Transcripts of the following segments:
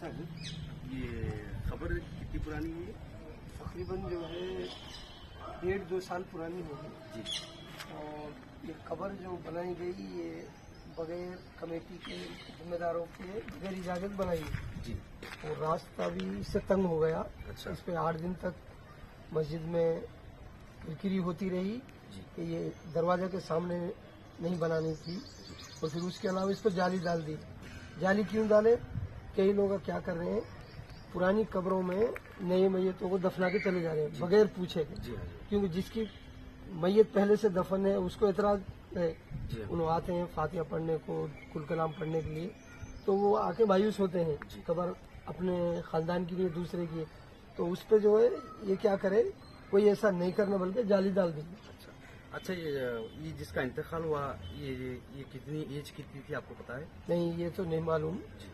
अच्छा है। ये खबर कितनी पुरानी है? तकरीबन जो है 1.5-2 साल पुरानी होगी। जी और ये कब्र जो बनाई गई ये बगैर कमेटी के जिम्मेदारों के बगैर इजाजत बनाई गई। जी और रास्ता भी इससे तंग हो गया। अच्छा। इस पे 8 दिन तक मस्जिद में किरकिरी होती रही जी कि ये दरवाजा के सामने नहीं बनानी थी। और फिर उसके अलावा इस पर जाली डाल दी। जाली क्यों डाले? कई लोग क्या कर रहे हैं, पुरानी कब्रों में नए मैयतों को दफना के चले जा रहे हैं बगैर पूछे के। जी हाँ क्योंकि जिसकी मैयत पहले से दफन है उसको एतराज है। जी हाँ। उन्होंने आते हैं फातिहा पढ़ने को, कुल कलाम पढ़ने के लिए, तो वो आके मायूस होते हैं जी। कब्र अपने खानदान के लिए दूसरे की है। तो उस पे जो है ये क्या करे, कोई ऐसा नहीं करना बल्कि जाली डाल दी। अच्छा अच्छा, ये जिसका इंतकाल हुआ ये कितनी एज कितनी थी आपको पता है? नहीं, ये तो नहीं मालूम। जी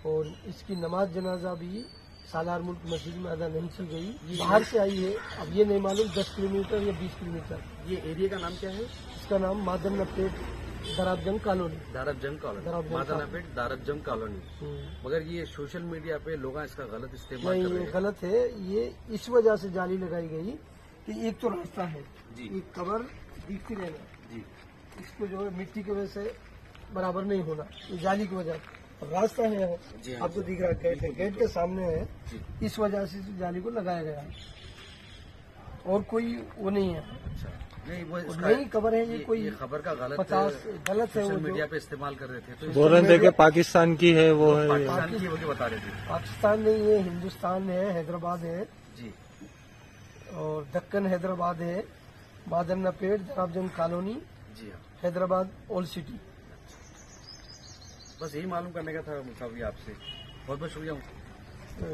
और इसकी नमाज जनाजा भी सालार मुल्क मस्जिद में अदा नहीं की गई, बाहर से आई है। अब ये नहीं मालूम 10 किलोमीटर या 20 किलोमीटर। ये एरिया का नाम क्या है? इसका नाम Madannapet Darabjung colony. Darabjung colony, Darabjung Madannapet Darabjung colony. मगर ये सोशल मीडिया पे लोग इसका गलत इस्तेमाल नहीं, कर रहे ये हैं। गलत है। ये इस वजह से जाली लगाई गई कि एक तो रास्ता है, जी। ये कब्र दिखती रहना, जी इसको जो है मिट्टी की वजह से बराबर नहीं होना, ये जाली की वजह। रास्ता है जी हाँ, आपको दिख रहा है, गेट है, गेट के सामने है। जी इस वजह से इस जाली को लगाया गया है और कोई वो नहीं है। अच्छा, नहीं वो और नई खबर है, ये कोई ये खबर का गलत 50 गलत है। सोशल वो मीडिया जो पे इस्तेमाल कर रहे थे तो बोल रहे थे कि पाकिस्तान की है वो है। पाकिस्तान की वजह बता रहे थे। पाकिस्तान नहीं है, हिंदुस्तान है, हैदराबाद है जी और दक्कन हैदराबाद है, मादन्नापेट दराबजंग कॉलोनी, जी हाँ, हैदराबाद ओल्ड सिटी। बस यही मालूम करने का था मुझे आपसे। बहुत बहुत शुक्रिया।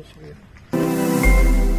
शुक्रिया।